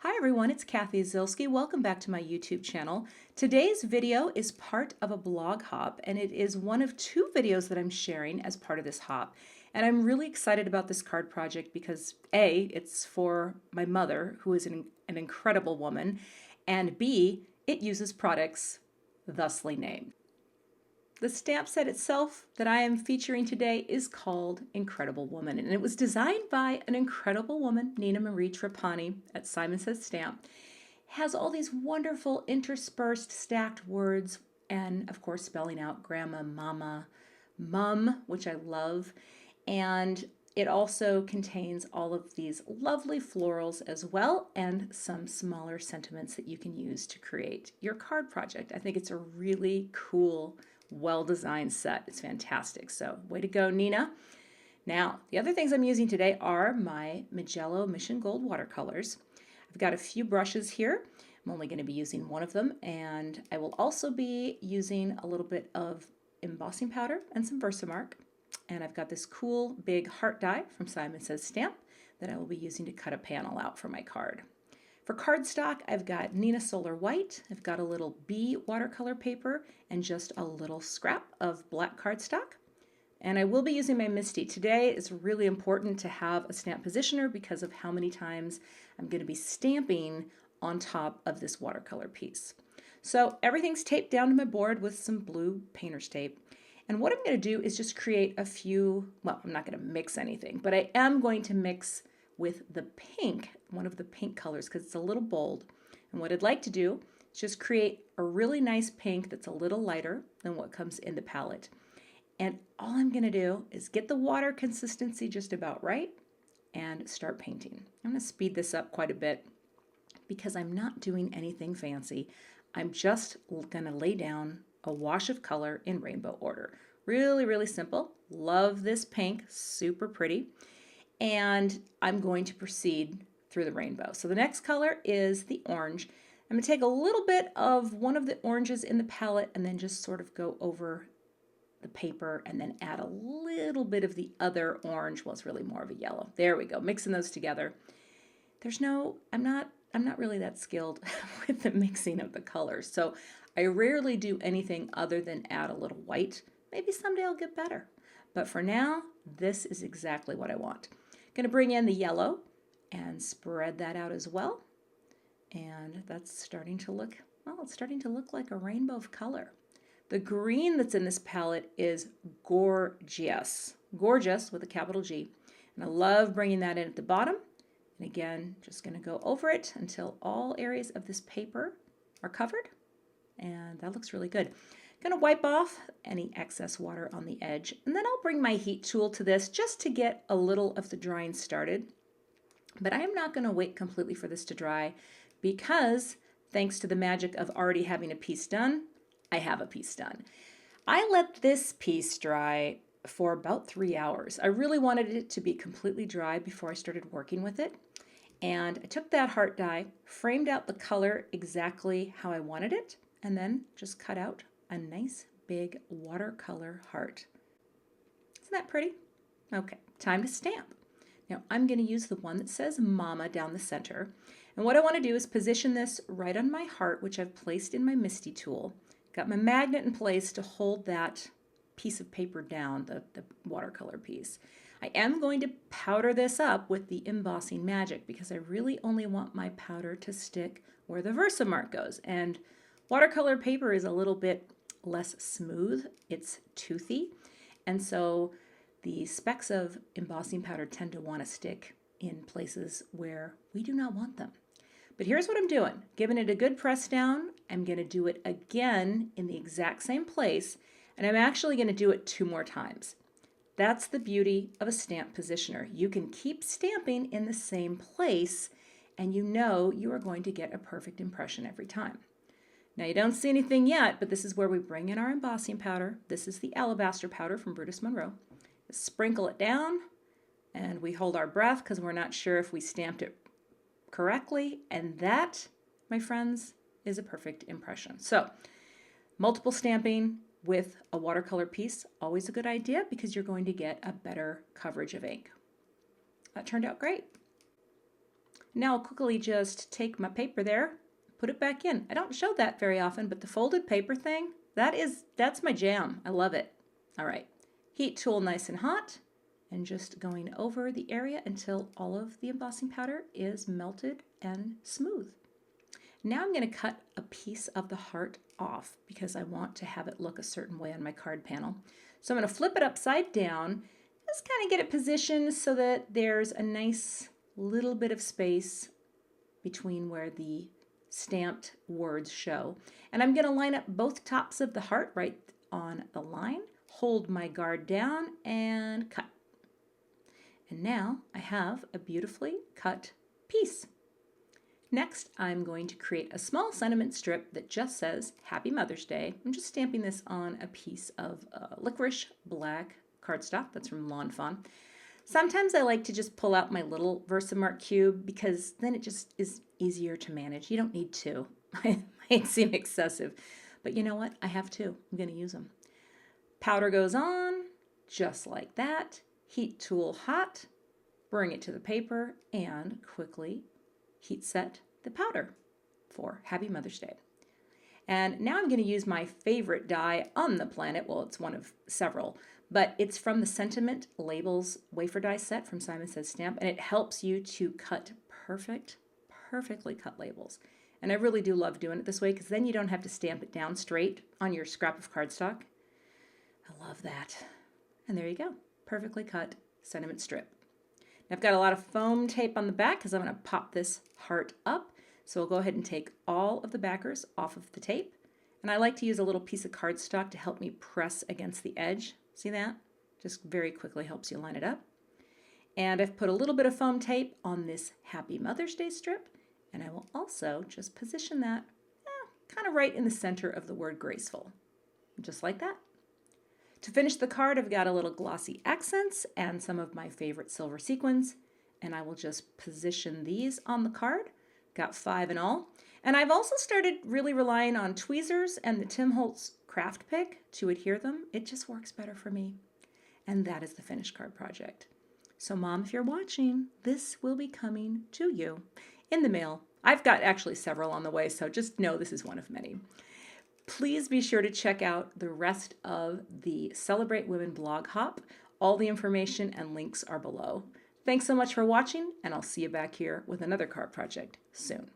Hi everyone, it's Cathy Zielske. Welcome back to my YouTube channel. Today's video is part of a blog hop, and it is one of two videos that I'm sharing as part of this hop. And I'm really excited about this card project because A, it's for my mother, who is an incredible woman, and B, it uses products thusly named. The stamp set itself that I am featuring today is called Incredible Woman, and it was designed by an incredible woman, Neenah Marie Trapani at Simon Says Stamp. It has all these wonderful interspersed stacked words and of course spelling out grandma, mama, mum, which I love, and it also contains all of these lovely florals as well and some smaller sentiments that you can use to create your card project. I think it's a really cool, well-designed set. It's fantastic. So way to go, Neenah. Now, the other things I'm using today are my Mijello Mission Gold watercolors. I've got a few brushes here. I'm only going to be using one of them, and I will also be using a little bit of embossing powder and some Versamark. And I've got this cool big heart die from Simon Says Stamp that I will be using to cut a panel out for my card. For cardstock, I've got Neenah Solar White, I've got a little B watercolor paper, and just a little scrap of black cardstock. And I will be using my Misty. Today it's really important to have a stamp positioner because of how many times I'm going to be stamping on top of this watercolor piece. So everything's taped down to my board with some blue painter's tape. And what I'm going to do is just create a few, well, I'm not going to mix anything, but I am going to mix with the pink, one of the pink colors, because it's a little bold. And what I'd like to do is just create a really nice pink that's a little lighter than what comes in the palette. And all I'm going to do is get the water consistency just about right and start painting. I'm going to speed this up quite a bit because I'm not doing anything fancy. I'm just going to lay down a wash of color in rainbow order. Really, really simple. Love this pink, super pretty. And I'm going to proceed through the rainbow. So the next color is the orange. I'm going to take a little bit of one of the oranges in the palette and then just sort of go over the paper and then add a little bit of the other orange. Well, it's really more of a yellow. There we go, mixing those together. I'm not really that skilled with the mixing of the colors. So I rarely do anything other than add a little white. Maybe someday I'll get better. But for now, this is exactly what I want. Going to bring in the yellow and spread that out as well. And that's starting to look, well, it's starting to look like a rainbow of color. The green that's in this palette is gorgeous. Gorgeous with a capital G. And I love bringing that in at the bottom. And again, just going to go over it until all areas of this paper are covered. And that looks really good. Going to wipe off any excess water on the edge, and then I'll bring my heat tool to this just to get a little of the drying started. But I am not going to wait completely for this to dry because thanks to the magic of already having a piece done, I have a piece done. I let this piece dry for about 3 hours. I really wanted it to be completely dry before I started working with it. And I took that heart die, framed out the color exactly how I wanted it, and then just cut out a nice big watercolor heart. Isn't that pretty? Okay, time to stamp. Now I'm going to use the one that says Mama down the center. And what I want to do is position this right on my heart, which I've placed in my Misty tool. Got my magnet in place to hold that piece of paper down, the watercolor piece. I am going to powder this up with the embossing magic because I really only want my powder to stick where the Versamark goes. And watercolor paper is a little bit less smooth, it's toothy, and so the specks of embossing powder tend to want to stick in places where we do not want them. But here's what I'm doing. Giving it a good press down, I'm going to do it again in the exact same place, and I'm actually going to do it 2 more times. That's the beauty of a stamp positioner. You can keep stamping in the same place, and you know you are going to get a perfect impression every time. Now you don't see anything yet, but this is where we bring in our embossing powder. This is the Alabaster powder from Brutus Monroe. Sprinkle it down, and we hold our breath because we're not sure if we stamped it correctly. And that, my friends, is a perfect impression. So multiple stamping with a watercolor piece, always a good idea because you're going to get a better coverage of ink. That turned out great. Now I'll quickly just take my paper there, put it back in. I don't show that very often, but the folded paper thing, that's my jam. I love it. All right, heat tool nice and hot, and just going over the area until all of the embossing powder is melted and smooth. Now I'm going to cut a piece of the heart off because I want to have it look a certain way on my card panel. So I'm going to flip it upside down, just kind of get it positioned so that there's a nice little bit of space between where the stamped words show. And I'm going to line up both tops of the heart right on the line, hold my guard down, and cut. And now I have a beautifully cut piece. Next, I'm going to create a small sentiment strip that just says Happy Mother's Day. I'm just stamping this on a piece of licorice black cardstock. That's from Fawn. Sometimes I like to just pull out my little Versamark cube because then it just is easier to manage. You don't need two. It might seem excessive, but you know what? I have two. I'm going to use them. Powder goes on, just like that. Heat tool hot, bring it to the paper, and quickly heat set the powder for Happy Mother's Day. And now I'm going to use my favorite die on the planet. Well, it's one of several, but it's from the Sentiment Labels wafer die set from Simon Says Stamp, and it helps you to cut perfectly cut labels. And I really do love doing it this way because then you don't have to stamp it down straight on your scrap of cardstock. I love that. And there you go, perfectly cut sentiment strip. Now I've got a lot of foam tape on the back because I'm going to pop this heart up. So we'll go ahead and take all of the backers off of the tape. And I like to use a little piece of cardstock to help me press against the edge. See that? Just very quickly helps you line it up. And I've put a little bit of foam tape on this Happy Mother's Day strip. And I will also just position that kind of right in the center of the word graceful. Just like that. To finish the card, I've got a little glossy accents and some of my favorite silver sequins. And I will just position these on the card. Got 5 in all. And I've also started really relying on tweezers and the Tim Holtz craft pick to adhere them. It just works better for me. And that is the finished card project. So Mom, if you're watching, this will be coming to you in the mail. I've got actually several on the way, so just know this is one of many. Please be sure to check out the rest of the Celebrate Women blog hop. All the information and links are below. Thanks so much for watching, and I'll see you back here with another card project soon.